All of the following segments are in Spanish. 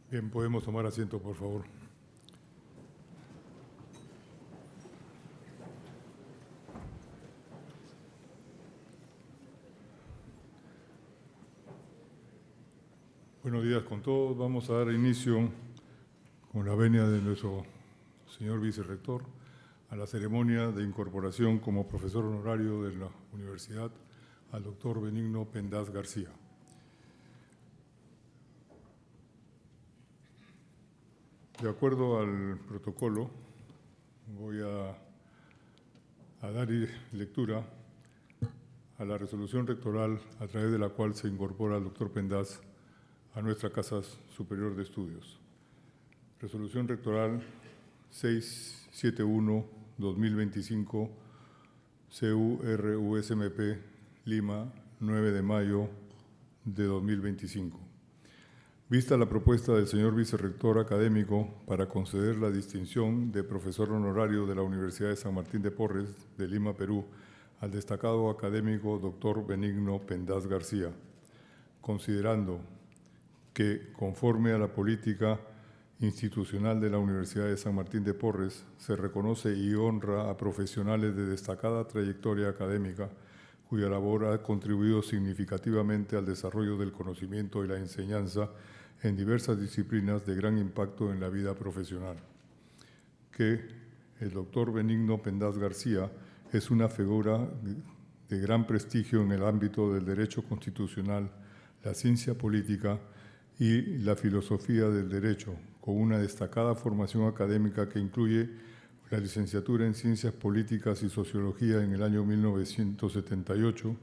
Bien, podemos tomar asiento, por favor. Buenos días con todos. Vamos a dar inicio, con la venia de nuestro señor vicerrector, a la ceremonia de incorporación como profesor honorario de la universidad al doctor Benigno Pendaz García. De acuerdo al protocolo, voy a dar lectura a la resolución rectoral a través de la cual se incorpora al doctor Pendaz a nuestra Casa Superior de Estudios. Resolución rectoral 671-2025 CURUSMP Lima, 9 de mayo de 2025. Vista la propuesta del señor vicerrector académico para conceder la distinción de profesor honorario de la Universidad de San Martín de Porres de Lima, Perú, al destacado académico doctor Benigno Pendaz García, considerando que, conforme a la política institucional de la Universidad de San Martín de Porres, se reconoce y honra a profesionales de destacada trayectoria académica, cuya labor ha contribuido significativamente al desarrollo del conocimiento y la enseñanza en diversas disciplinas de gran impacto en la vida profesional. Que el doctor Benigno Pendaz García es una figura de gran prestigio en el ámbito del derecho constitucional, la ciencia política y la filosofía del derecho, con una destacada formación académica que incluye la licenciatura en Ciencias Políticas y Sociología en el año 1978,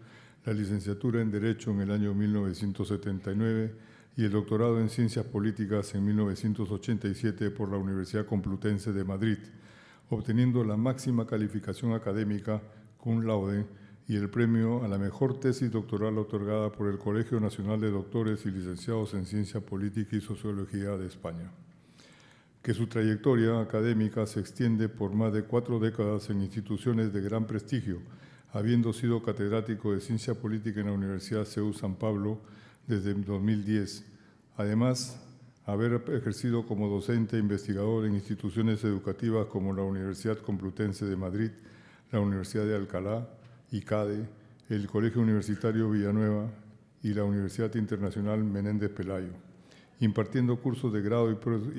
la licenciatura en Derecho en el año 1979 y el doctorado en Ciencias Políticas en 1987 por la Universidad Complutense de Madrid, obteniendo la máxima calificación académica cum laude y el premio a la mejor tesis doctoral otorgada por el Colegio Nacional de Doctores y Licenciados en Ciencia Política y Sociología de España. Que su trayectoria académica se extiende por más de 4 décadas en instituciones de gran prestigio, habiendo sido catedrático de Ciencia Política en la Universidad CEU San Pablo desde 2010. Además, haber ejercido como docente e investigador en instituciones educativas como la Universidad Complutense de Madrid, la Universidad de Alcalá, ICADE, el Colegio Universitario Villanueva y la Universidad Internacional Menéndez Pelayo, impartiendo cursos de grado y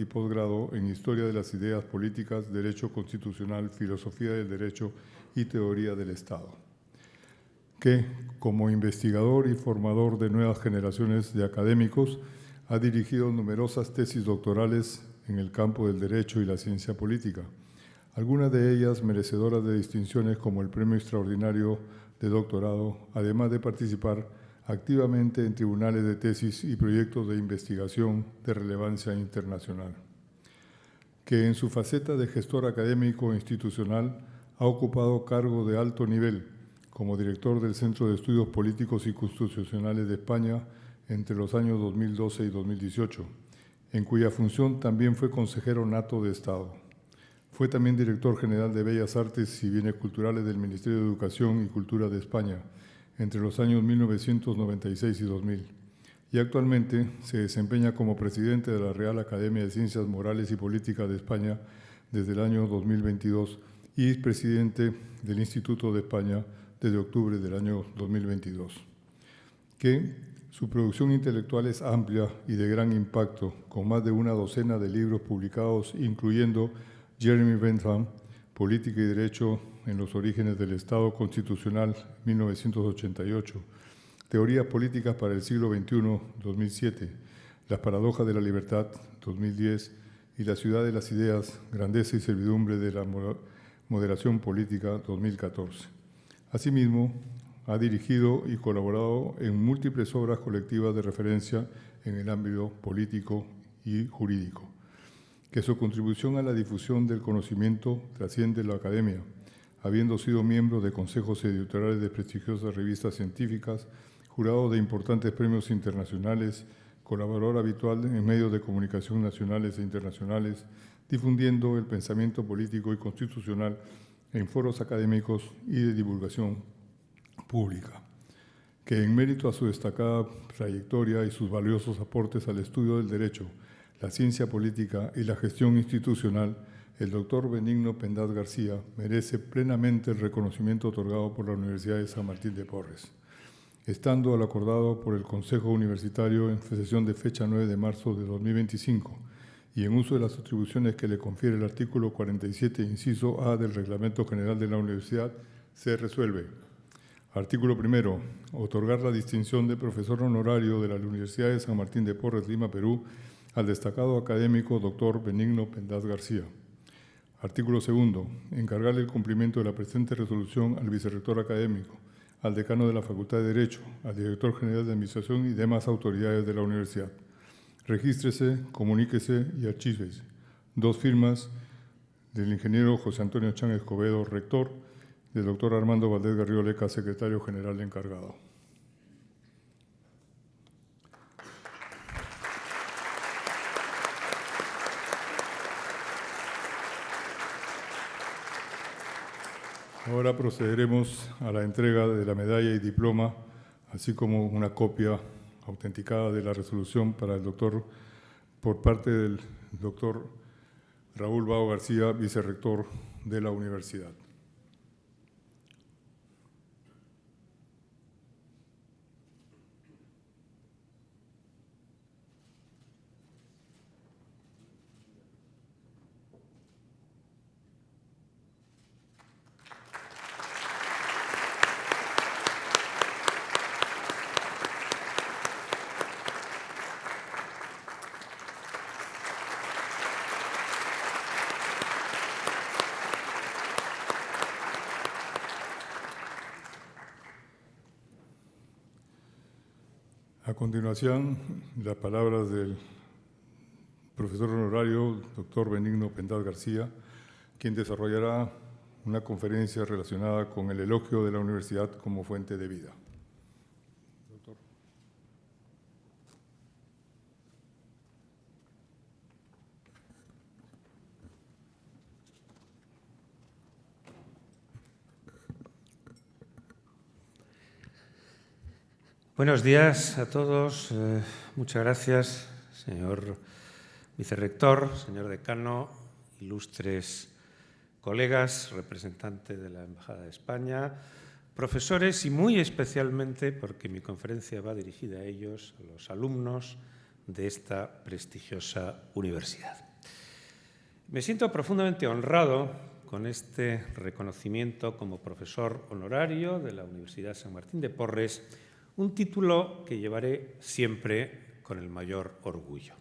posgrado en Historia de las Ideas Políticas, Derecho Constitucional, Filosofía del Derecho y Teoría del Estado. Que, como investigador y formador de nuevas generaciones de académicos, ha dirigido numerosas tesis doctorales en el campo del derecho y la ciencia política, algunas de ellas merecedoras de distinciones como el Premio Extraordinario de Doctorado, además de participar activamente en tribunales de tesis y proyectos de investigación de relevancia internacional. Que en su faceta de gestor académico e institucional ha ocupado cargos de alto nivel, como director del Centro de Estudios Políticos y Constitucionales de España entre los años 2012 y 2018, en cuya función también fue consejero nato de Estado. Fue también director general de Bellas Artes y Bienes Culturales del Ministerio de Educación y Cultura de España entre los años 1996 y 2000, y actualmente se desempeña como presidente de la Real Academia de Ciencias Morales y Políticas de España desde el año 2022 y presidente del Instituto de España desde octubre del año 2022. Que su producción intelectual es amplia y de gran impacto, con más de una docena de libros publicados, incluyendo Jeremy Bentham, Política y Derecho en los Orígenes del Estado Constitucional, 1988, Teorías Políticas para el siglo XXI, 2007, Las Paradojas de la Libertad, 2010, y La Ciudad de las Ideas, Grandeza y Servidumbre de la Moderación Política, 2014. Asimismo, ha dirigido y colaborado en múltiples obras colectivas de referencia en el ámbito político y jurídico. Que su contribución a la difusión del conocimiento trasciende la academia, habiendo sido miembro de consejos editoriales de prestigiosas revistas científicas, jurado de importantes premios internacionales, colaborador habitual en medios de comunicación nacionales e internacionales, difundiendo el pensamiento político y constitucional en foros académicos y de divulgación pública. Que en mérito a su destacada trayectoria y sus valiosos aportes al estudio del derecho, la ciencia política y la gestión institucional, el doctor Benigno Pendaz García merece plenamente el reconocimiento otorgado por la Universidad de San Martín de Porres, estando al acordado por el Consejo Universitario en sesión de fecha 9 de marzo de 2025 y en uso de las atribuciones que le confiere el artículo 47, inciso A del Reglamento General de la Universidad, se resuelve. Artículo primero. Otorgar la distinción de profesor honorario de la Universidad de San Martín de Porres, Lima, Perú, al destacado académico doctor Benigno Pendaz García. Artículo segundo. Encargarle el cumplimiento de la presente resolución al vicerrector académico, al decano de la Facultad de Derecho, al director general de Administración y demás autoridades de la universidad. Regístrese, comuníquese y archívese. 2 firmas del ingeniero José Antonio Chan Escobedo, rector, del doctor Armando Valdés Garrido Leca, secretario general encargado. Ahora procederemos a la entrega de la medalla y diploma, así como una copia autenticada de la resolución para el doctor, por parte del doctor Raúl Bao García, vicerrector de la universidad. A continuación, las palabras del profesor honorario, doctor Benigno Pendaz García, quien desarrollará una conferencia relacionada con el elogio de la universidad como fuente de vida. Doctor. Buenos días a todos. Muchas gracias, señor vicerrector, señor decano, ilustres colegas, representantes de la Embajada de España, profesores y muy especialmente, porque mi conferencia va dirigida a ellos, a los alumnos de esta prestigiosa universidad. Me siento profundamente honrado con este reconocimiento como profesor honorario de la Universidad San Martín de Porres, un título que llevaré siempre con el mayor orgullo.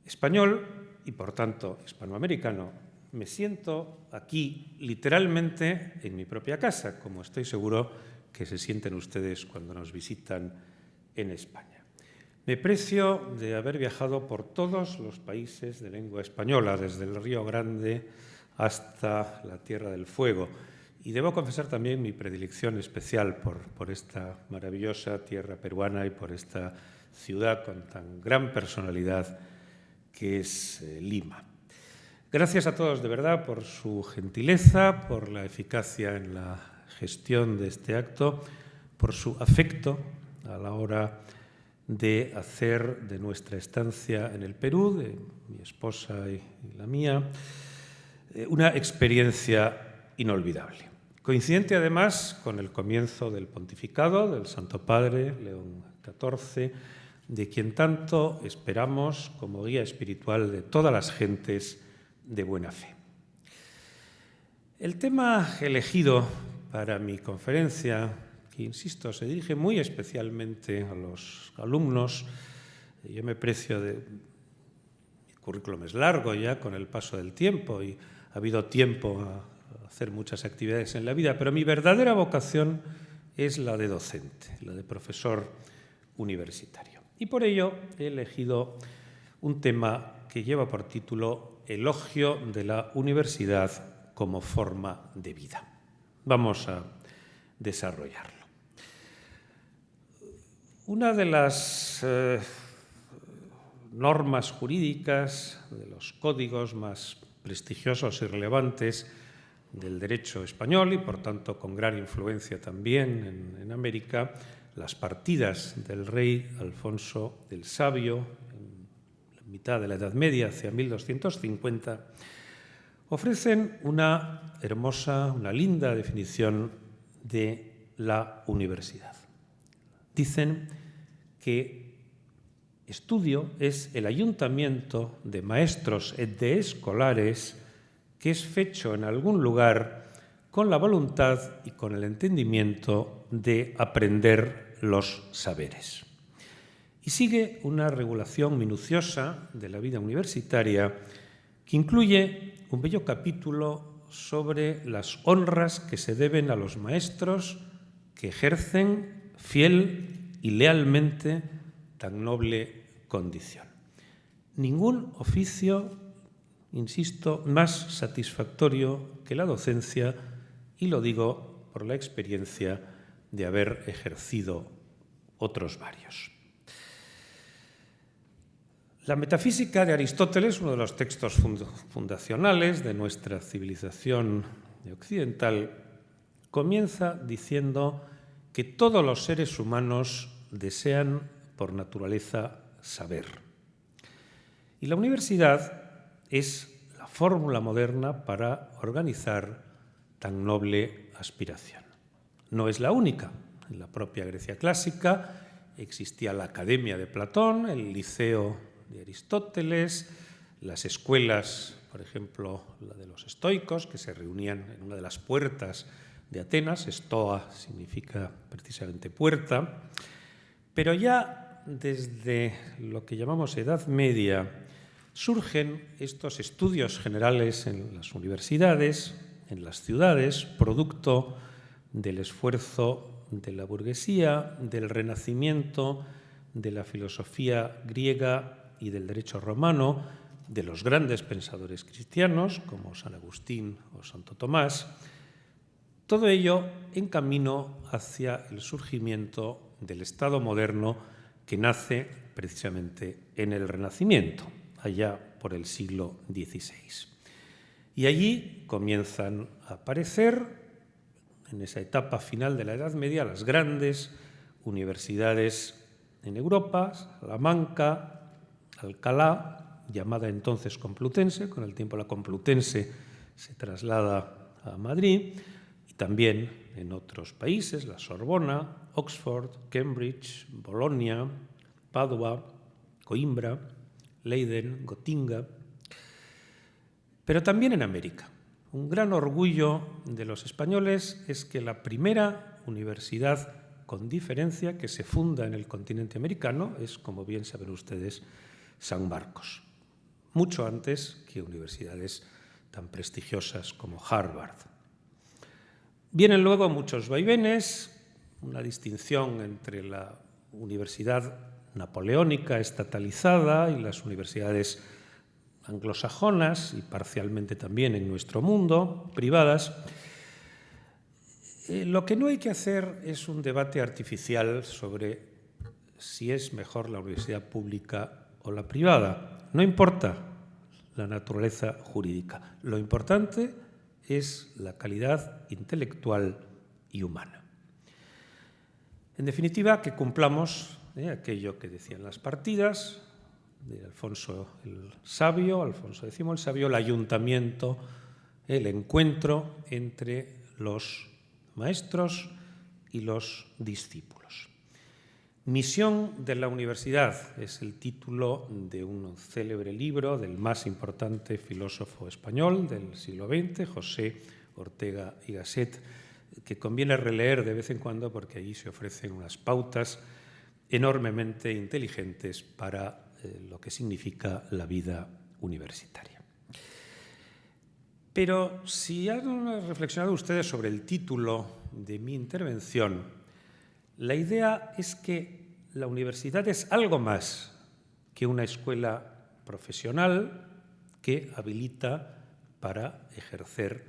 Español y, por tanto, hispanoamericano, me siento aquí literalmente en mi propia casa, como estoy seguro que se sienten ustedes cuando nos visitan en España. Me precio de haber viajado por todos los países de lengua española, desde el Río Grande hasta la Tierra del Fuego. Y debo confesar también mi predilección especial por esta maravillosa tierra peruana y por esta ciudad con tan gran personalidad que es Lima. Gracias a todos de verdad por su gentileza, por la eficacia en la gestión de este acto, por su afecto a la hora de hacer de nuestra estancia en el Perú, de mi esposa y la mía, una experiencia inolvidable. Coincidente además con el comienzo del pontificado del Santo Padre León XIV, de quien tanto esperamos como guía espiritual de todas las gentes de buena fe. El tema elegido para mi conferencia, que insisto, se dirige muy especialmente a los alumnos, yo me precio de... Mi currículum es largo ya con el paso del tiempo y ha habido tiempo a hacer muchas actividades en la vida, pero mi verdadera vocación es la de docente, la de profesor universitario. Y por ello he elegido un tema que lleva por título Elogio de la universidad como forma de vida. Vamos a desarrollarlo. Una de las normas jurídicas, de los códigos más prestigiosos y relevantes del derecho español y, por tanto, con gran influencia también en América, las partidas del rey Alfonso el Sabio, en mitad de la Edad Media, hacia 1250, ofrecen una hermosa, una linda definición de la universidad. Dicen que estudio es el ayuntamiento de maestros e de escolares que es fecho en algún lugar con la voluntad y con el entendimiento de aprender los saberes. Y sigue una regulación minuciosa de la vida universitaria que incluye un bello capítulo sobre las honras que se deben a los maestros que ejercen fiel y lealmente tan noble condición. Ningún oficio, insisto, más satisfactorio que la docencia, y lo digo por la experiencia de haber ejercido otros varios. La metafísica de Aristóteles, uno de los textos fundacionales de nuestra civilización occidental, comienza diciendo que todos los seres humanos desean por naturaleza saber. Y la universidad es la fórmula moderna para organizar tan noble aspiración. No es la única. En la propia Grecia clásica existía la Academia de Platón, el Liceo de Aristóteles, las escuelas, por ejemplo, la de los estoicos, que se reunían en una de las puertas de Atenas. Stoa significa precisamente puerta. Pero ya desde lo que llamamos Edad Media surgen estos estudios generales en las universidades, en las ciudades, producto del esfuerzo de la burguesía, del Renacimiento, de la filosofía griega y del derecho romano, de los grandes pensadores cristianos como San Agustín o Santo Tomás, todo ello en camino hacia el surgimiento del Estado moderno que nace precisamente en el Renacimiento, allá por el siglo XVI. Y allí comienzan a aparecer, en esa etapa final de la Edad Media, las grandes universidades en Europa: Salamanca, Alcalá, llamada entonces Complutense. Con el tiempo la Complutense se traslada a Madrid, y también en otros países: la Sorbona, Oxford, Cambridge, Bolonia, Padua, Coimbra, Leiden, Gotinga. Pero también en América. Un gran orgullo de los españoles es que la primera universidad con diferencia que se funda en el continente americano es, como bien saben ustedes, San Marcos, mucho antes que universidades tan prestigiosas como Harvard. Vienen luego muchos vaivenes, una distinción entre la universidad napoleónica estatalizada y las universidades anglosajonas, y parcialmente también en nuestro mundo, privadas. Lo que no hay que hacer es un debate artificial sobre si es mejor la universidad pública o la privada. No importa la naturaleza jurídica. Lo importante es la calidad intelectual y humana. En definitiva, que cumplamos aquello que decían las partidas de Alfonso el Sabio, Alfonso X el Sabio, el ayuntamiento, el encuentro entre los maestros y los discípulos. Misión de la universidad es el título de un célebre libro del más importante filósofo español del siglo XX, José Ortega y Gasset, que conviene releer de vez en cuando porque allí se ofrecen unas pautas enormemente inteligentes para lo que significa la vida universitaria. Pero si han reflexionado ustedes sobre el título de mi intervención, la idea es que la universidad es algo más que una escuela profesional que habilita para ejercer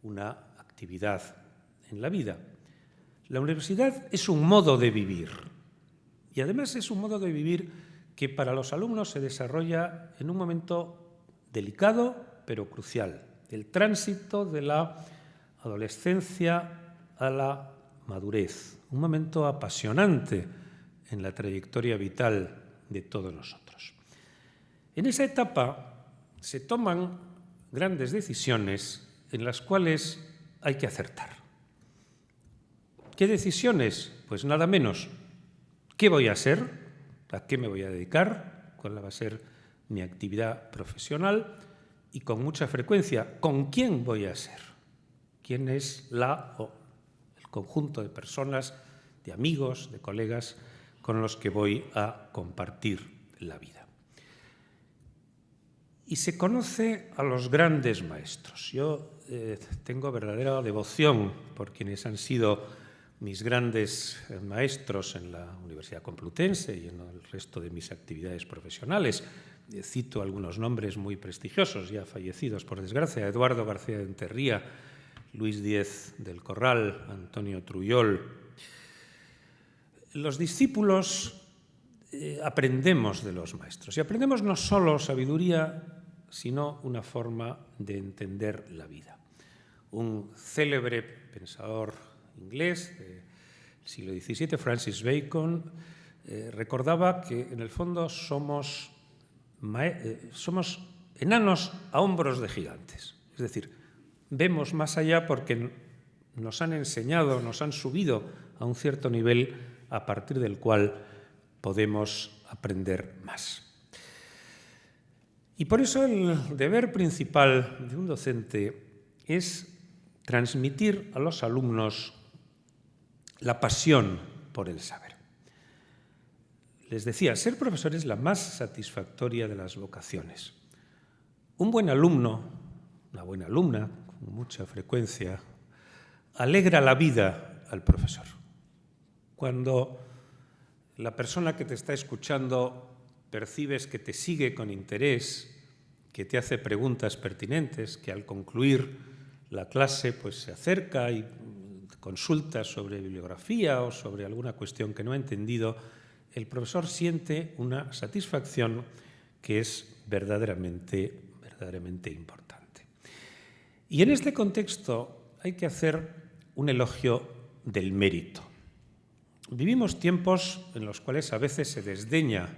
una actividad en la vida. La universidad es un modo de vivir, y además es un modo de vivir que para los alumnos se desarrolla en un momento delicado pero crucial, el tránsito de la adolescencia a la madurez, un momento apasionante en la trayectoria vital de todos nosotros. En esa etapa se toman grandes decisiones en las cuales hay que acertar. ¿Qué decisiones? Pues nada menos. ¿Qué voy a ser? ¿A qué me voy a dedicar? ¿Cuál va a ser mi actividad profesional? Y con mucha frecuencia, ¿con quién voy a ser? ¿Quién es la o el conjunto de personas, de amigos, de colegas con los que voy a compartir la vida? Y se conoce a los grandes maestros. Yo tengo verdadera devoción por quienes han sido mis grandes maestros en la Universidad Complutense y en el resto de mis actividades profesionales. Cito algunos nombres muy prestigiosos, ya fallecidos por desgracia: Eduardo García de Enterría, Luis Díez del Corral, Antonio Truyol. Los discípulos aprendemos de los maestros, y aprendemos no solo sabiduría, sino una forma de entender la vida. Un célebre pensador inglés del siglo XVII, Francis Bacon, recordaba que en el fondo somos enanos a hombros de gigantes. Es decir, vemos más allá porque nos han enseñado, nos han subido a un cierto nivel a partir del cual podemos aprender más. Y por eso el deber principal de un docente es transmitir a los alumnos la pasión por el saber. Les decía, ser profesor es la más satisfactoria de las vocaciones. Un buen alumno, una buena alumna, con mucha frecuencia, alegra la vida al profesor. Cuando la persona que te está escuchando percibes que te sigue con interés, que te hace preguntas pertinentes, que al concluir la clase pues se acerca y consulta sobre bibliografía o sobre alguna cuestión que no ha entendido, el profesor siente una satisfacción que es verdaderamente importante. Y en este contexto hay que hacer un elogio del mérito. Vivimos tiempos en los cuales a veces se desdeña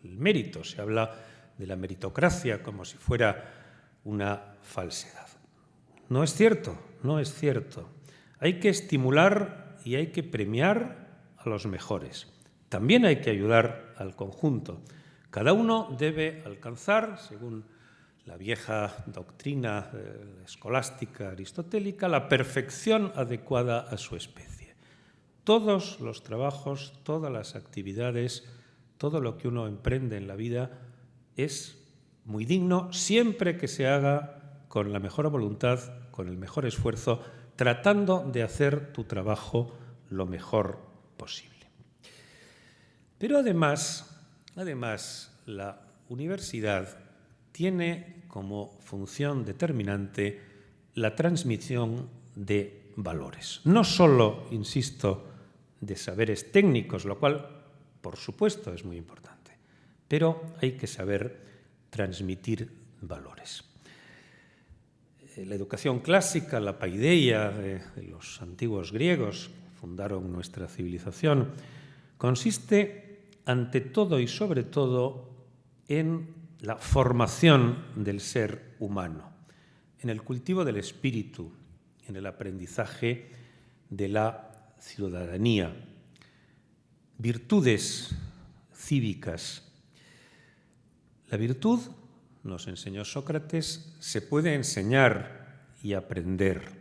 el mérito, se habla de la meritocracia como si fuera una falsedad. No es cierto, no es cierto. Hay que estimular y hay que premiar a los mejores. También hay que ayudar al conjunto. Cada uno debe alcanzar, según la vieja doctrina escolástica aristotélica, la perfección adecuada a su especie. Todos los trabajos, todas las actividades, todo lo que uno emprende en la vida es muy digno siempre que se haga con la mejor voluntad, con el mejor esfuerzo, tratando de hacer tu trabajo lo mejor posible. Pero además, la universidad tiene como función determinante la transmisión de valores. No solo, insisto, de saberes técnicos, lo cual, por supuesto, es muy importante, pero hay que saber transmitir valores. La educación clásica, la paideia de los antiguos griegos que fundaron nuestra civilización, consiste ante todo y sobre todo en la formación del ser humano, en el cultivo del espíritu, en el aprendizaje de la ciudadanía, virtudes cívicas. La virtud, nos enseñó Sócrates, se puede enseñar y aprender.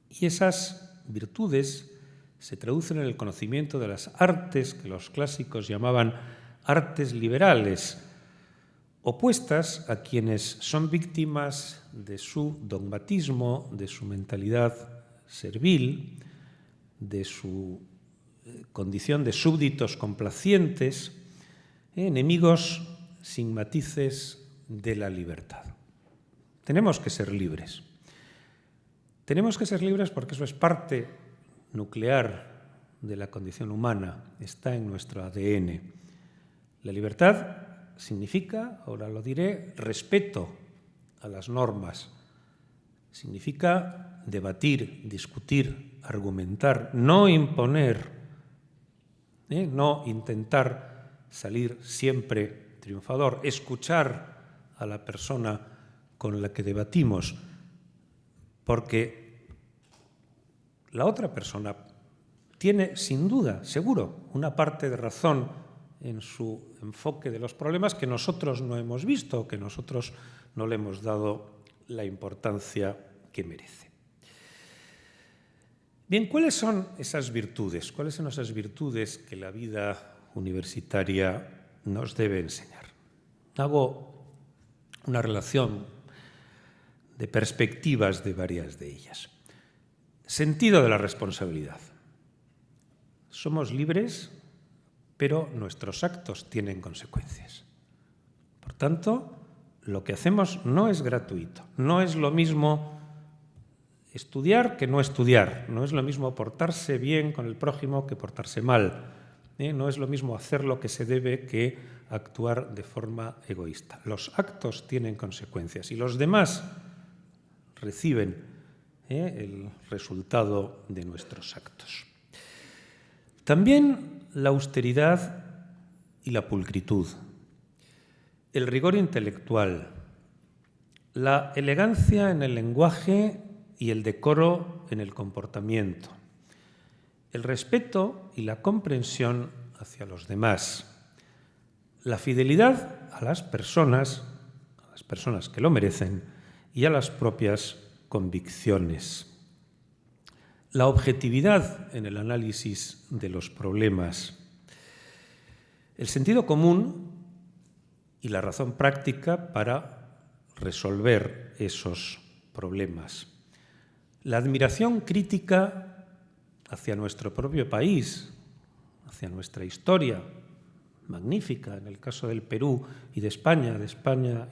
Y esas virtudes se traducen en el conocimiento de las artes que los clásicos llamaban artes liberales, opuestas a quienes son víctimas de su dogmatismo, de su mentalidad servil, de su condición de súbditos complacientes, enemigos sin matices de la libertad. Tenemos que ser libres. Tenemos que ser libres porque eso es parte nuclear de la condición humana, está en nuestro ADN. La libertad significa, ahora lo diré, respeto a las normas. Significa debatir, discutir, argumentar, no imponer, no intentar salir siempre triunfador, escuchar a la persona con la que debatimos, porque la otra persona tiene, sin duda, seguro, una parte de razón en su enfoque de los problemas que nosotros no hemos visto, que nosotros no le hemos dado la importancia que merece. Bien, ¿cuáles son esas virtudes? ¿Cuáles son esas virtudes que la vida universitaria nos debe enseñar? Hago una relación de perspectivas de varias de ellas. Sentido de la responsabilidad. Somos libres, pero nuestros actos tienen consecuencias. Por tanto, lo que hacemos no es gratuito. No es lo mismo estudiar que no estudiar. No es lo mismo portarse bien con el prójimo que portarse mal. No es lo mismo hacer lo que se debe que actuar de forma egoísta. Los actos tienen consecuencias y los demás reciben el resultado de nuestros actos. También la austeridad y la pulcritud, el rigor intelectual, la elegancia en el lenguaje y el decoro en el comportamiento, el respeto y la comprensión hacia los demás, la fidelidad a las personas que lo merecen y a las propias convicciones, la objetividad en el análisis de los problemas, el sentido común y la razón práctica para resolver esos problemas, la admiración crítica hacia nuestro propio país, hacia nuestra historia, magnífica en el caso del Perú y de España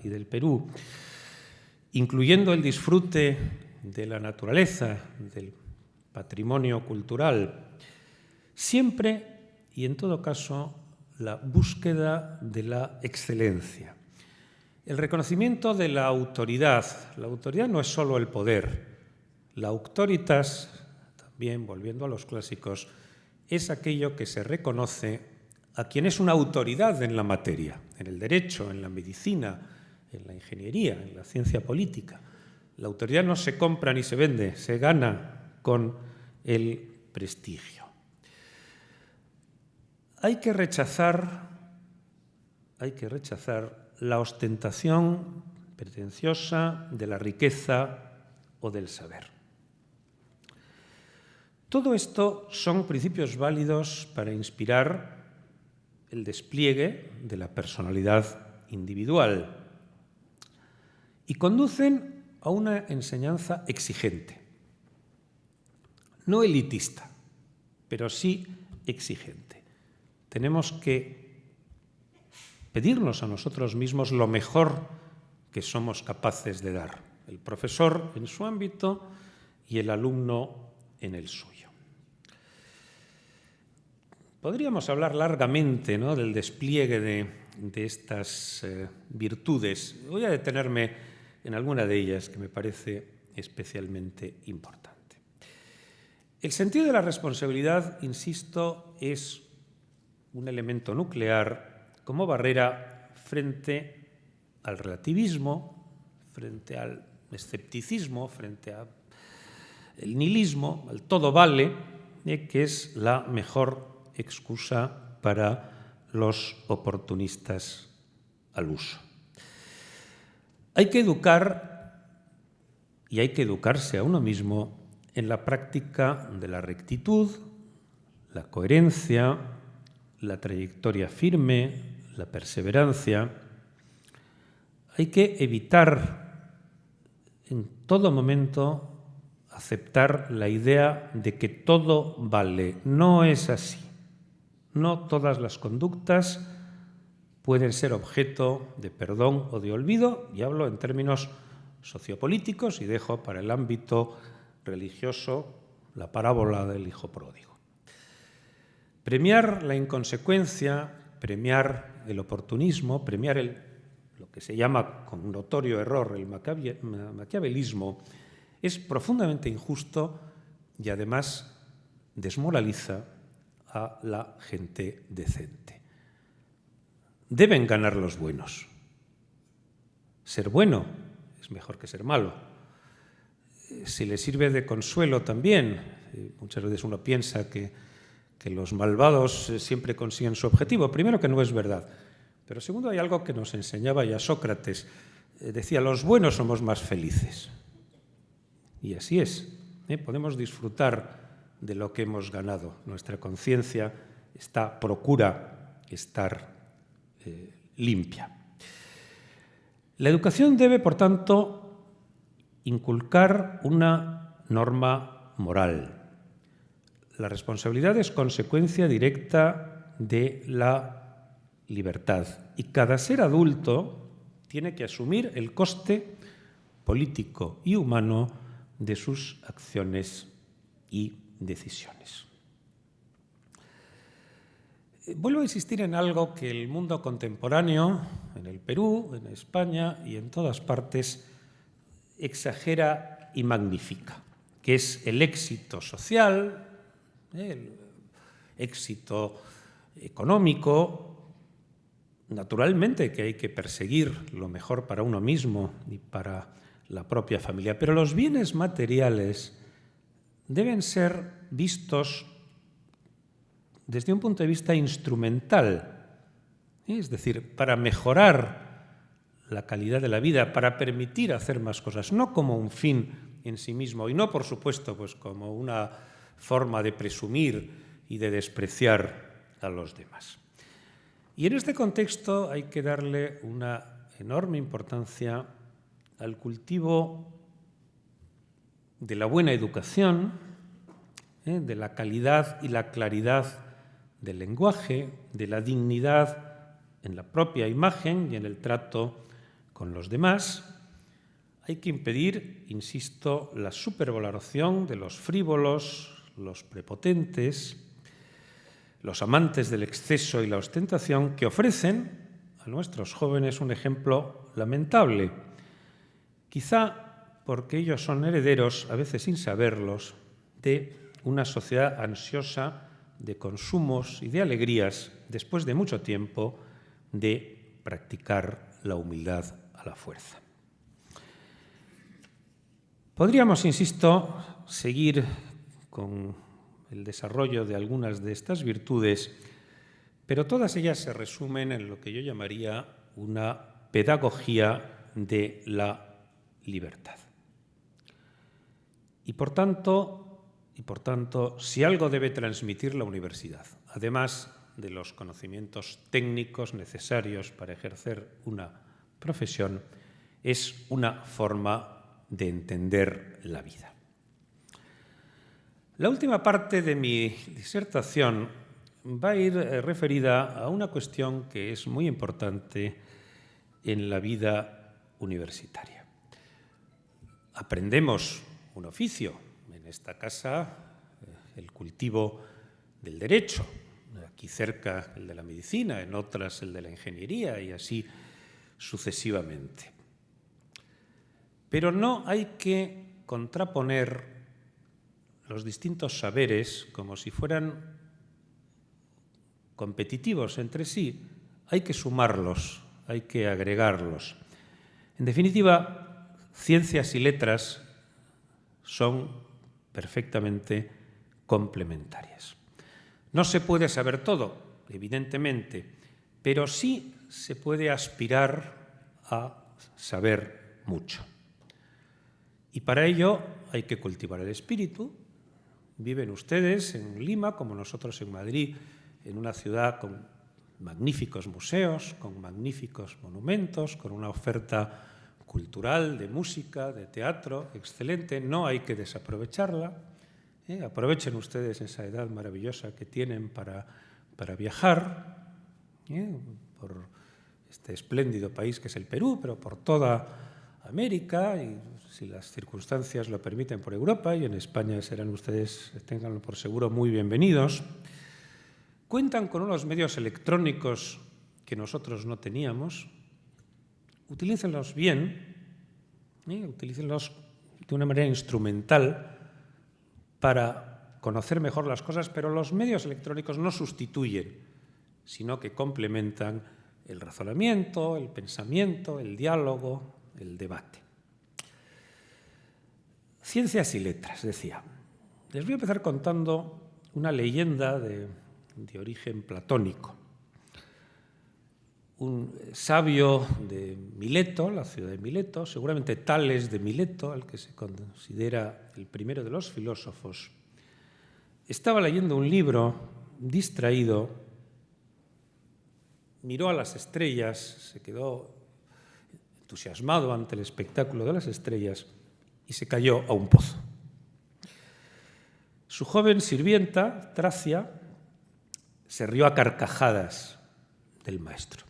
y del Perú, incluyendo el disfrute de la naturaleza, del patrimonio cultural, siempre y en todo caso la búsqueda de la excelencia. El reconocimiento de la autoridad. La autoridad no es solo el poder. La auctoritas, también volviendo a los clásicos, es aquello que se reconoce a quien es una autoridad en la materia, en el derecho, en la medicina, en la ingeniería, en la ciencia política. La autoridad no se compra ni se vende, se gana con el prestigio. Hay que rechazar la ostentación pretenciosa de la riqueza o del saber. Todo esto son principios válidos para inspirar el despliegue de la personalidad individual y conducen a una enseñanza exigente, no elitista, pero sí exigente. Tenemos que pedirnos a nosotros mismos lo mejor que somos capaces de dar, el profesor en su ámbito y el alumno en el suyo. Podríamos hablar largamente, ¿no?, del despliegue de estas virtudes. Voy a detenerme en alguna de ellas que me parece especialmente importante. El sentido de la responsabilidad, insisto, es un elemento nuclear como barrera frente al relativismo, frente al escepticismo, frente al nihilismo, al todo vale, que es la mejor excusa para los oportunistas al uso. Hay que educar y hay que educarse a uno mismo en la práctica de la rectitud, la coherencia, la trayectoria firme, la perseverancia. Hay que evitar en todo momento aceptar la idea de que todo vale. No es así. No todas las conductas pueden ser objeto de perdón o de olvido, y hablo en términos sociopolíticos y dejo para el ámbito religioso la parábola del hijo pródigo. Premiar la inconsecuencia, premiar el oportunismo, premiar lo que se llama con notorio error el maquiavelismo, es profundamente injusto y además desmoraliza a la gente decente. deben ganar los buenos. Ser bueno es mejor que ser malo. Si le sirve de consuelo también, muchas veces uno piensa que los malvados siempre consiguen su objetivo. Primero, que no es verdad. Pero segundo, hay algo que nos enseñaba ya Sócrates. Decía, los buenos somos más felices. Y así es. Podemos disfrutar de lo que hemos ganado. Nuestra conciencia procura estar limpia. La educación debe, por tanto, inculcar una norma moral. La responsabilidad es consecuencia directa de la libertad y cada ser adulto tiene que asumir el coste político y humano de sus acciones y decisiones. Vuelvo a insistir en algo que el mundo contemporáneo, en el Perú, en España y en todas partes, exagera y magnifica, que es el éxito social, el éxito económico. Naturalmente que hay que perseguir lo mejor para uno mismo y para la propia familia, pero los bienes materiales deben ser vistos desde un punto de vista instrumental, es decir, para mejorar la calidad de la vida, para permitir hacer más cosas, no como un fin en sí mismo y no, por supuesto, pues como una forma de presumir y de despreciar a los demás. Y en este contexto hay que darle una enorme importancia al cultivo de la buena educación, de la calidad y la claridad del lenguaje, de la dignidad en la propia imagen y en el trato con los demás. Hay que impedir, insisto, la supervaloración de los frívolos, los prepotentes, los amantes del exceso y la ostentación, que ofrecen a nuestros jóvenes un ejemplo lamentable, quizá porque ellos son herederos, a veces sin saberlos, de una sociedad ansiosa de consumos y de alegrías después de mucho tiempo de practicar la humildad a la fuerza. Podríamos, insisto, seguir con el desarrollo de algunas de estas virtudes, pero todas ellas se resumen en lo que yo llamaría una pedagogía de la libertad. Y por tanto, si algo debe transmitir la universidad, además de los conocimientos técnicos necesarios para ejercer una profesión, es una forma de entender la vida. La última parte de mi disertación va a ir referida a una cuestión que es muy importante en la vida universitaria. Aprendemos un oficio, en esta casa el cultivo del derecho, aquí cerca el de la medicina, en otras el de la ingeniería y así sucesivamente. Pero no hay que contraponer los distintos saberes como si fueran competitivos entre sí, hay que sumarlos, hay que agregarlos. En definitiva, ciencias y letras son perfectamente complementarias. No se puede saber todo, evidentemente, pero sí se puede aspirar a saber mucho. Y para ello hay que cultivar el espíritu. Viven ustedes en Lima, como nosotros en Madrid, en una ciudad con magníficos museos, con magníficos monumentos, con una oferta cultural, de música, de teatro, excelente. No hay que desaprovecharla. Aprovechen ustedes esa edad maravillosa que tienen para viajar por este espléndido país que es el Perú, pero por toda América y, si las circunstancias lo permiten, por Europa, y en España serán ustedes, ténganlo por seguro, muy bienvenidos. Cuentan con unos medios electrónicos que nosotros no teníamos. Utilícenlos bien, utilícenlos de una manera instrumental para conocer mejor las cosas, pero los medios electrónicos no sustituyen, sino que complementan el razonamiento, el pensamiento, el diálogo, el debate. Ciencias y letras, decía. Les voy a empezar contando una leyenda de origen platónico. Un sabio de Mileto, la ciudad de Mileto, seguramente Tales de Mileto, al que se considera el primero de los filósofos, estaba leyendo un libro distraído, miró a las estrellas, se quedó entusiasmado ante el espectáculo de las estrellas y se cayó a un pozo. Su joven sirvienta, Tracia, se rió a carcajadas del maestro.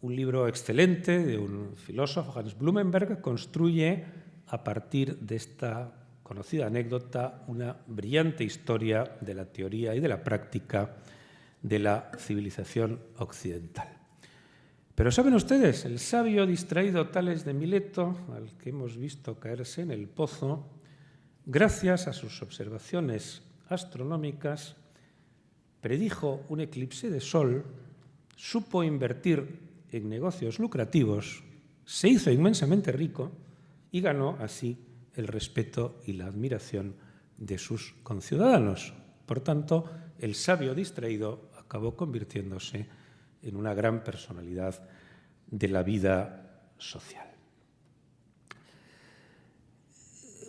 Un libro excelente de un filósofo, Hans Blumenberg, construye a partir de esta conocida anécdota una brillante historia de la teoría y de la práctica de la civilización occidental. Pero ¿saben ustedes? El sabio distraído Tales de Mileto, al que hemos visto caerse en el pozo, gracias a sus observaciones astronómicas, predijo un eclipse de sol, supo invertir en negocios lucrativos, se hizo inmensamente rico y ganó así el respeto y la admiración de sus conciudadanos. Por tanto, el sabio distraído acabó convirtiéndose en una gran personalidad de la vida social.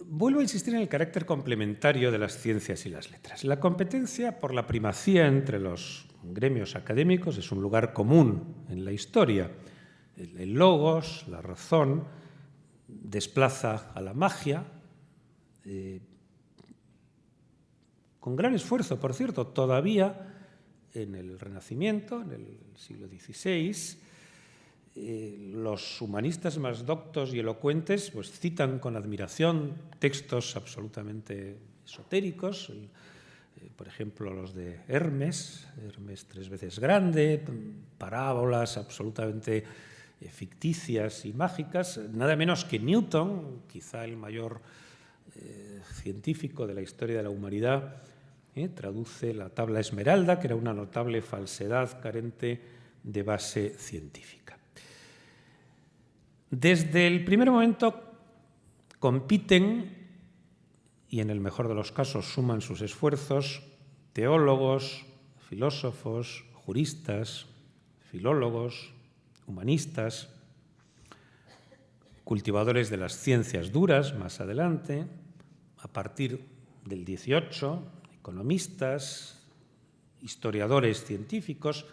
Vuelvo a insistir en el carácter complementario de las ciencias y las letras. La competencia por la primacía entre los gremios académicos es un lugar común en la historia. El logos, la razón, desplaza a la magia, con gran esfuerzo, por cierto, todavía en el Renacimiento, en el siglo XVI, los humanistas más doctos y elocuentes pues, citan con admiración textos absolutamente esotéricos, por ejemplo, los de Hermes 3 veces grande, parábolas absolutamente ficticias y mágicas, nada menos que Newton, quizá el mayor científico de la historia de la humanidad, traduce la tabla Esmeralda, que era una notable falsedad carente de base científica. Desde el primer momento compiten, y en el mejor de los casos suman sus esfuerzos, teólogos, filósofos, juristas, filólogos, humanistas, cultivadores de las ciencias duras más adelante, a partir del 18, economistas, historiadores científicos,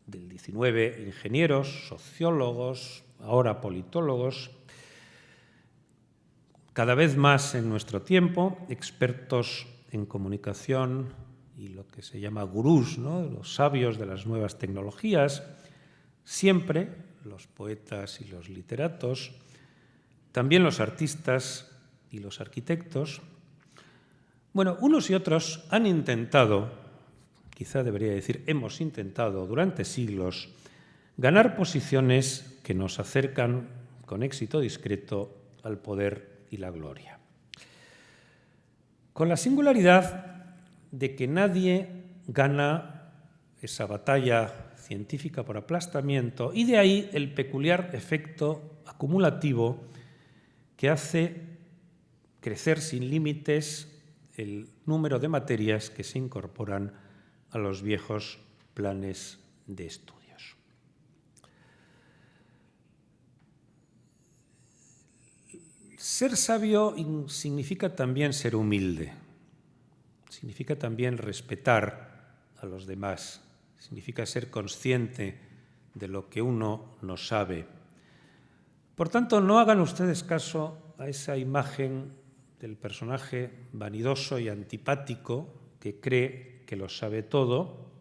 del 19, ingenieros, sociólogos, ahora politólogos, cada vez más en nuestro tiempo, expertos en comunicación y lo que se llama gurús, ¿no? Los sabios de las nuevas tecnologías, siempre los poetas y los literatos, también los artistas y los arquitectos. Bueno, unos y otros han intentado, quizá debería decir hemos intentado durante siglos, ganar posiciones que nos acercan con éxito discreto al poder y la gloria. Con la singularidad de que nadie gana esa batalla científica por aplastamiento y de ahí el peculiar efecto acumulativo que hace crecer sin límites el número de materias que se incorporan a los viejos planes de estudios. Ser sabio significa también ser humilde, significa también respetar a los demás, significa ser consciente de lo que uno no sabe. Por tanto, no hagan ustedes caso a esa imagen del personaje vanidoso y antipático que cree que lo sabe todo,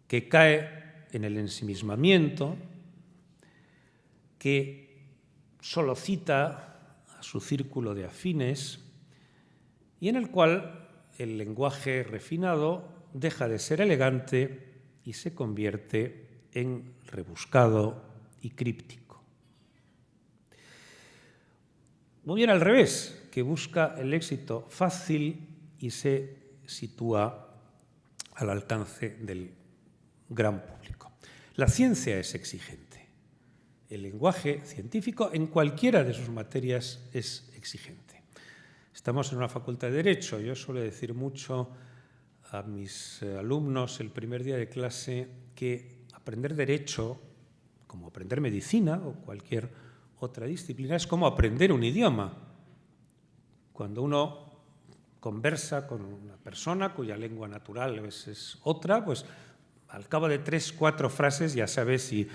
que cae en el ensimismamiento, que solo cita a su círculo de afines y en el cual el lenguaje refinado deja de ser elegante y se convierte en rebuscado y críptico. Muy bien al revés, que busca el éxito fácil y se sitúa al alcance del gran público. La ciencia es exigente. El lenguaje científico en cualquiera de sus materias es exigente. Estamos en una facultad de Derecho. Yo suelo decir mucho a mis alumnos el primer día de clase que aprender Derecho, como aprender medicina o cualquier otra disciplina, es como aprender un idioma. Cuando uno conversa con una persona cuya lengua natural es otra, pues al cabo de 3 o 4 frases ya sabes si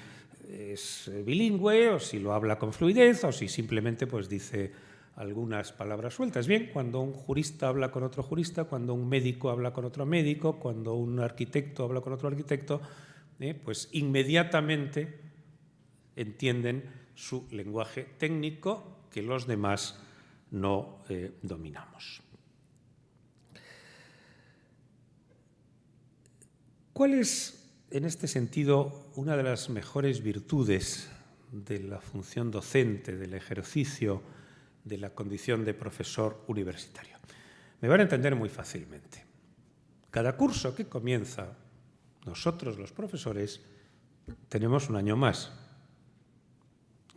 es bilingüe o si lo habla con fluidez o si simplemente pues dice algunas palabras sueltas. Bien, cuando un jurista habla con otro jurista, cuando un médico habla con otro médico, cuando un arquitecto habla con otro arquitecto, pues inmediatamente entienden su lenguaje técnico que los demás no dominamos. ¿Cuál es, en este sentido, una de las mejores virtudes de la función docente, del ejercicio de la condición de profesor universitario? Me van a entender muy fácilmente. Cada curso que comienza, nosotros los profesores tenemos un año más.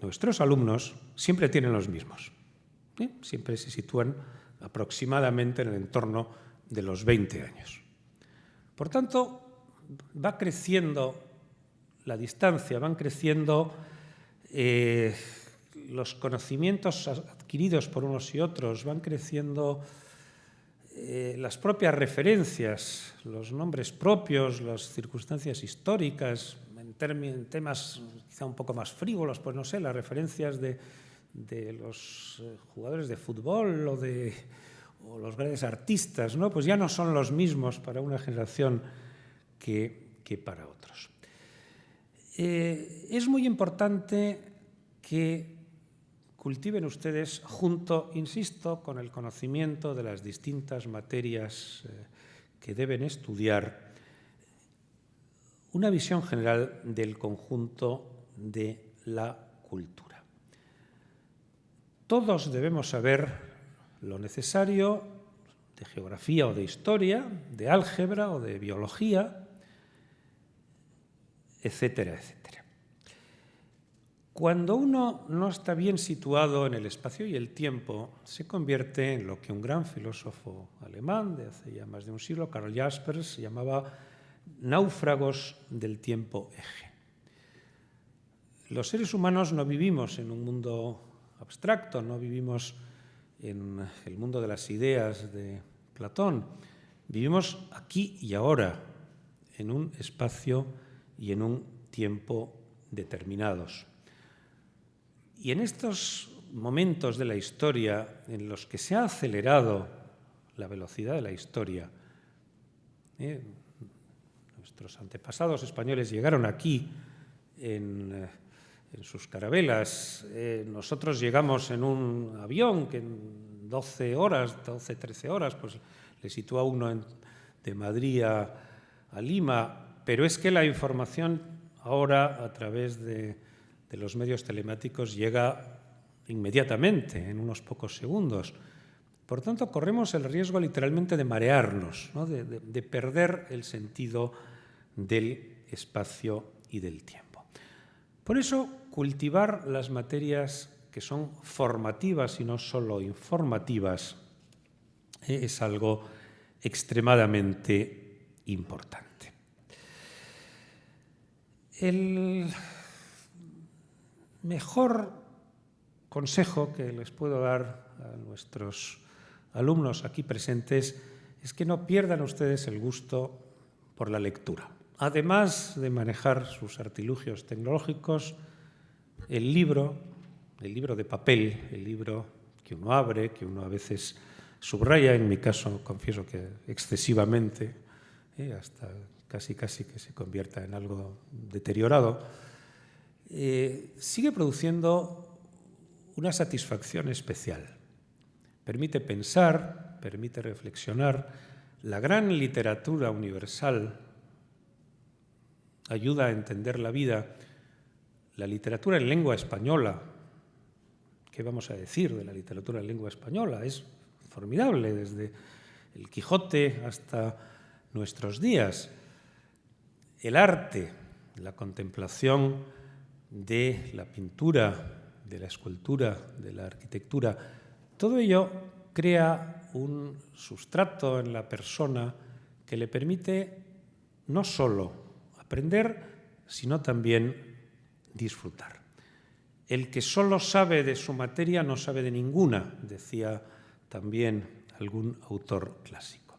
Nuestros alumnos siempre tienen los mismos. Siempre se sitúan aproximadamente en el entorno de los 20 años. Por tanto, va creciendo la distancia, van creciendo los conocimientos adquiridos por unos y otros, van creciendo las propias referencias, los nombres propios, las circunstancias históricas, en temas quizá un poco más frívolos, pues no sé, las referencias de los jugadores de fútbol o los grandes artistas, ¿no? Pues ya no son los mismos para una generación que para otros. Es muy importante que cultiven ustedes junto, insisto, con el conocimiento de las distintas materias que deben estudiar, una visión general del conjunto de la cultura. Todos debemos saber lo necesario de geografía o de historia, de álgebra o de biología, etcétera, etcétera. Cuando uno no está bien situado en el espacio y el tiempo, se convierte en lo que un gran filósofo alemán de hace ya más de un siglo, Karl Jaspers, llamaba náufragos del tiempo eje. Los seres humanos no vivimos en un mundo abstracto, no vivimos en el mundo de las ideas de Platón, vivimos aquí y ahora, en un espacio y en un tiempo determinados. Y en estos momentos de la historia en los que se ha acelerado la velocidad de la historia, nuestros antepasados españoles llegaron aquí en sus carabelas, nosotros llegamos en un avión que en 12 horas, 12, 13 horas, pues le sitúa uno de Madrid a Lima, pero es que la información ahora a través de los medios telemáticos llega inmediatamente, en unos pocos segundos. Por tanto, corremos el riesgo literalmente de marearnos, ¿no? de perder el sentido del espacio y del tiempo. Por eso, cultivar las materias que son formativas y no solo informativas es algo extremadamente importante. El mejor consejo que les puedo dar a nuestros alumnos aquí presentes es que no pierdan ustedes el gusto por la lectura. Además de manejar sus artilugios tecnológicos, el libro de papel, el libro que uno abre, que uno a veces subraya, en mi caso confieso que excesivamente, hasta casi que se convierta en algo deteriorado, sigue produciendo una satisfacción especial. Permite pensar, permite reflexionar. La gran literatura universal ayuda a entender la vida. La literatura en lengua española, ¿qué vamos a decir de la literatura en lengua española? Es formidable, desde el Quijote hasta nuestros días. El arte la contemplación de la pintura, de la escultura, de la arquitectura, todo ello crea un sustrato en la persona que le permite no solo aprender, sino también disfrutar. El que solo sabe de su materia no sabe de ninguna, decía también algún autor clásico.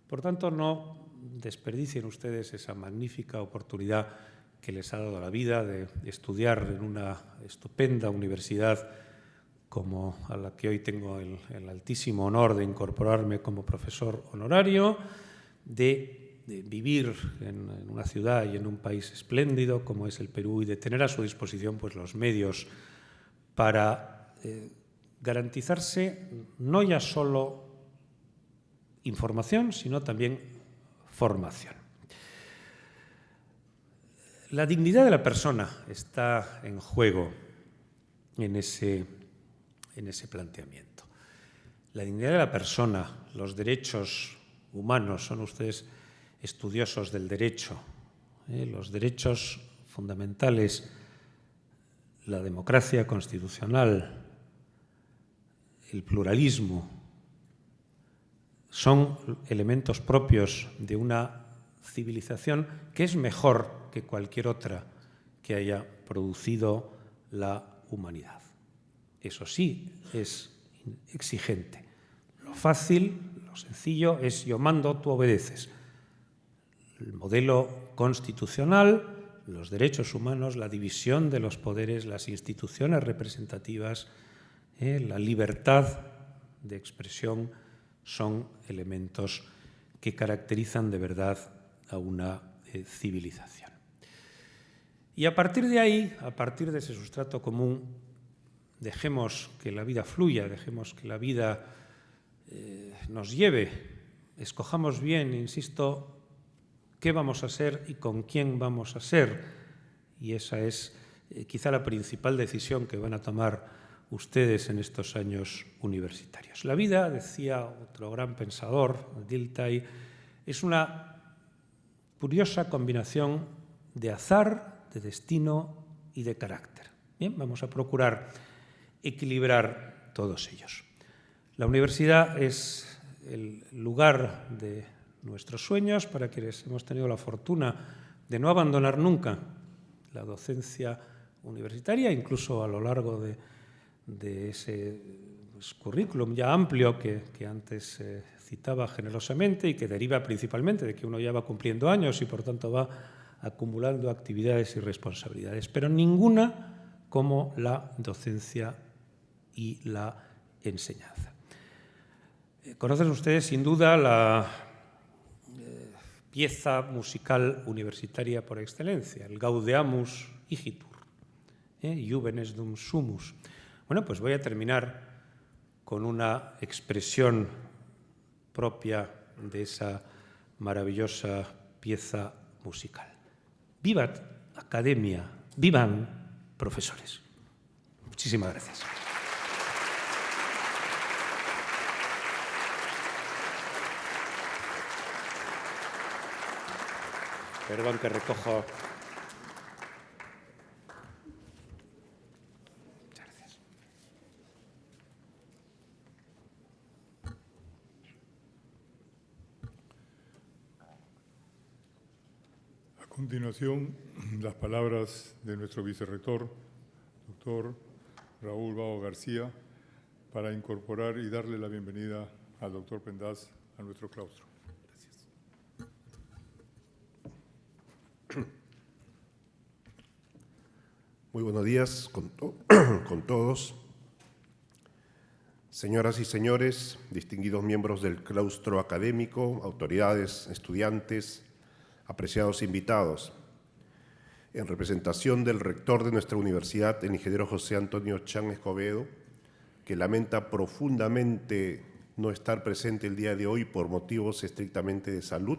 Por tanto, no desperdicien ustedes esa magnífica oportunidad que les ha dado la vida de estudiar en una estupenda universidad como a la que hoy tengo el altísimo honor de incorporarme como profesor honorario, de vivir en una ciudad y en un país espléndido como es el Perú y de tener a su disposición pues, los medios para garantizarse no ya solo información, sino también formación. La dignidad de la persona está en juego en ese planteamiento. La dignidad de la persona, los derechos humanos, son ustedes estudiosos del derecho, los derechos fundamentales, la democracia constitucional, el pluralismo, son elementos propios de una civilización que es mejor que cualquier otra que haya producido la humanidad. Eso sí, es exigente. Lo fácil, lo sencillo es yo mando, tú obedeces. El modelo constitucional, los derechos humanos, la división de los poderes, las instituciones representativas, la libertad de expresión son elementos que caracterizan de verdad a una civilización. Y a partir de ahí, a partir de ese sustrato común, dejemos que la vida fluya, dejemos que la vida nos lleve, escojamos bien, insisto, qué vamos a ser y con quién vamos a ser. Y esa es quizá la principal decisión que van a tomar ustedes en estos años universitarios. La vida, decía otro gran pensador, Dilthey, es una curiosa combinación de azar, de destino y de carácter. Bien, vamos a procurar equilibrar todos ellos. La universidad es el lugar de nuestros sueños para quienes hemos tenido la fortuna de no abandonar nunca la docencia universitaria, incluso a lo largo de ese currículum ya amplio que antes citaba generosamente y que deriva principalmente de que uno ya va cumpliendo años y por tanto va acumulando actividades y responsabilidades, pero ninguna como la docencia y la enseñanza. Conocen ustedes sin duda la pieza musical universitaria por excelencia, el Gaudeamus Igitur, Juvenes dum sumus. Bueno, pues voy a terminar con una expresión propia de esa maravillosa pieza musical. Vivat Academia, vivan profesores. Muchísimas gracias. Perdón que recojo. Muchas gracias. A continuación, las palabras de nuestro vicerrector, doctor Raúl Bao García, para incorporar y darle la bienvenida al doctor Pendas a nuestro claustro. Muy buenos días con todos. Señoras y señores, distinguidos miembros del claustro académico, autoridades, estudiantes, apreciados invitados. En representación del rector de nuestra universidad, el ingeniero José Antonio Chan Escobedo, que lamenta profundamente no estar presente el día de hoy por motivos estrictamente de salud,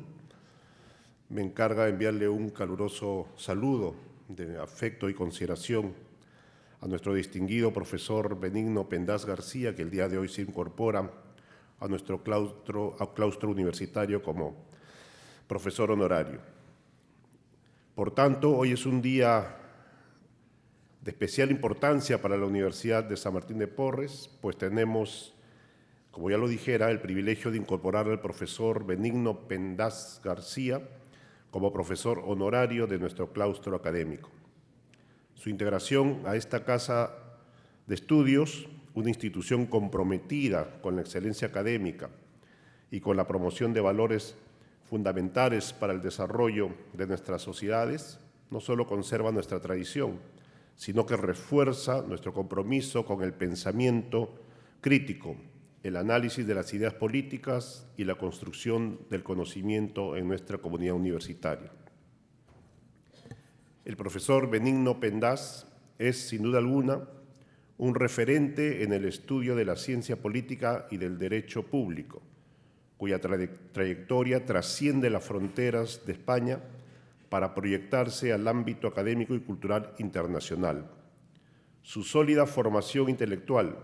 me encarga enviarle un caluroso saludo de afecto y consideración a nuestro distinguido profesor Benigno Pendas García, que el día de hoy se incorpora a nuestro claustro universitario como profesor honorario. Por tanto, hoy es un día de especial importancia para la Universidad de San Martín de Porres, pues tenemos, como ya lo dijera, el privilegio de incorporar al profesor Benigno Pendas García como profesor honorario de nuestro claustro académico. Su integración a esta casa de estudios, una institución comprometida con la excelencia académica y con la promoción de valores fundamentales para el desarrollo de nuestras sociedades, no solo conserva nuestra tradición, sino que refuerza nuestro compromiso con el pensamiento crítico, el análisis de las ideas políticas y la construcción del conocimiento en nuestra comunidad universitaria. El profesor Benigno Pendas es, sin duda alguna, un referente en el estudio de la ciencia política y del derecho público, cuya trayectoria trasciende las fronteras de España para proyectarse al ámbito académico y cultural internacional. Su sólida formación intelectual,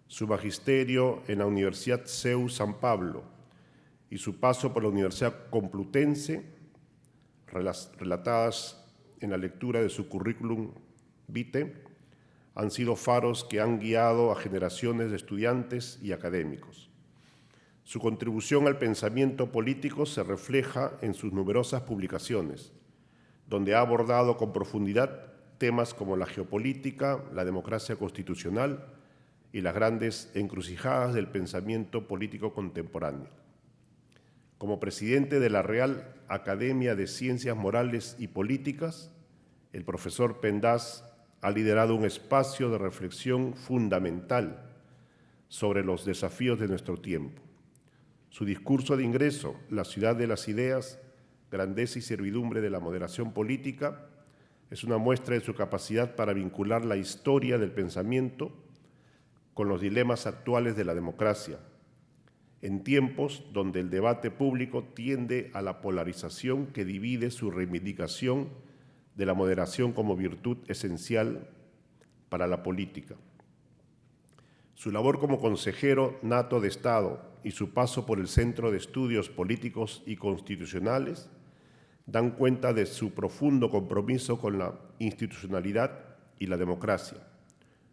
su magisterio en la Universidad CEU San Pablo y su paso por la Universidad Complutense, relatadas en la lectura de su currículum vitae, han sido faros que han guiado a generaciones de estudiantes y académicos. Su contribución al pensamiento político se refleja en sus numerosas publicaciones, donde ha abordado con profundidad temas como la geopolítica, la democracia constitucional y las grandes encrucijadas del pensamiento político contemporáneo. Como presidente de la Real Academia de Ciencias Morales y Políticas, el profesor Pendas ha liderado un espacio de reflexión fundamental sobre los desafíos de nuestro tiempo. Su discurso de ingreso, La ciudad de las ideas, grandeza y servidumbre de la moderación política, es una muestra de su capacidad para vincular la historia del pensamiento con los dilemas actuales de la democracia, en tiempos donde el debate público tiende a la polarización que divide su reivindicación de la moderación como virtud esencial para la política. Su labor como consejero nato de Estado y su paso por el Centro de Estudios Políticos y Constitucionales dan cuenta de su profundo compromiso con la institucionalidad y la democracia.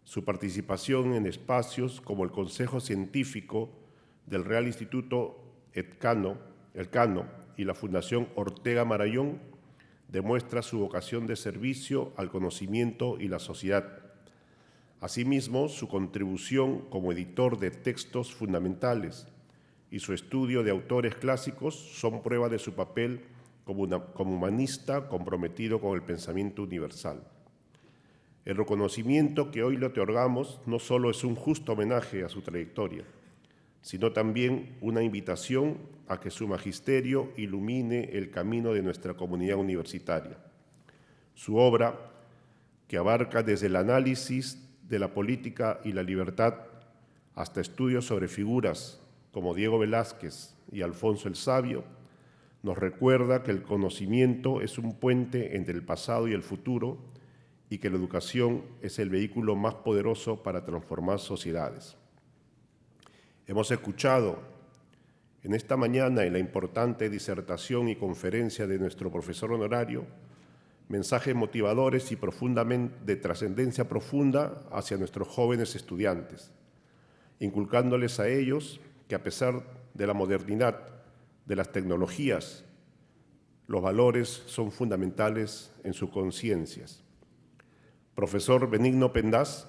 Su participación en espacios como el Consejo Científico del Real Instituto Elcano y la Fundación Ortega Marallón demuestra su vocación de servicio al conocimiento y la sociedad. Asimismo, su contribución como editor de textos fundamentales y su estudio de autores clásicos son prueba de su papel como humanista comprometido con el pensamiento universal. El reconocimiento que hoy le otorgamos no solo es un justo homenaje a su trayectoria, sino también una invitación a que su magisterio ilumine el camino de nuestra comunidad universitaria. Su obra, que abarca desde el análisis de la política y la libertad hasta estudios sobre figuras como Diego Velázquez y Alfonso el Sabio, nos recuerda que el conocimiento es un puente entre el pasado y el futuro y que la educación es el vehículo más poderoso para transformar sociedades. Hemos escuchado en esta mañana en la importante disertación y conferencia de nuestro profesor honorario mensajes motivadores y de trascendencia profunda hacia nuestros jóvenes estudiantes, inculcándoles a ellos que a pesar de la modernidad, de las tecnologías, los valores son fundamentales en sus conciencias. Profesor Benigno Pendas,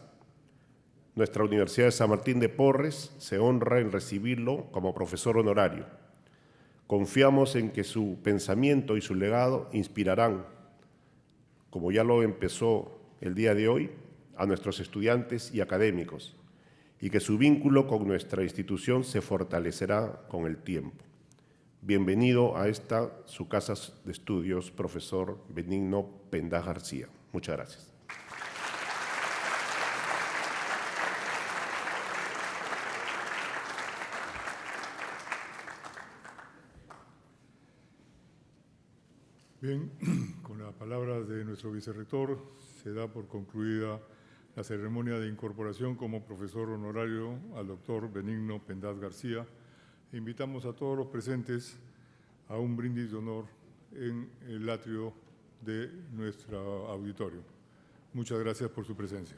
nuestra Universidad de San Martín de Porres se honra en recibirlo como profesor honorario. Confiamos en que su pensamiento y su legado inspirarán, como ya lo empezó el día de hoy, a nuestros estudiantes y académicos, y que su vínculo con nuestra institución se fortalecerá con el tiempo. Bienvenido a esta, su casa de estudios, profesor Benigno Pendas García. Muchas gracias. Bien, con las palabras de nuestro vicerrector, se da por concluida la ceremonia de incorporación como profesor honorario al doctor Benigno Pendas García. Invitamos a todos los presentes a un brindis de honor en el atrio de nuestro auditorio. Muchas gracias por su presencia.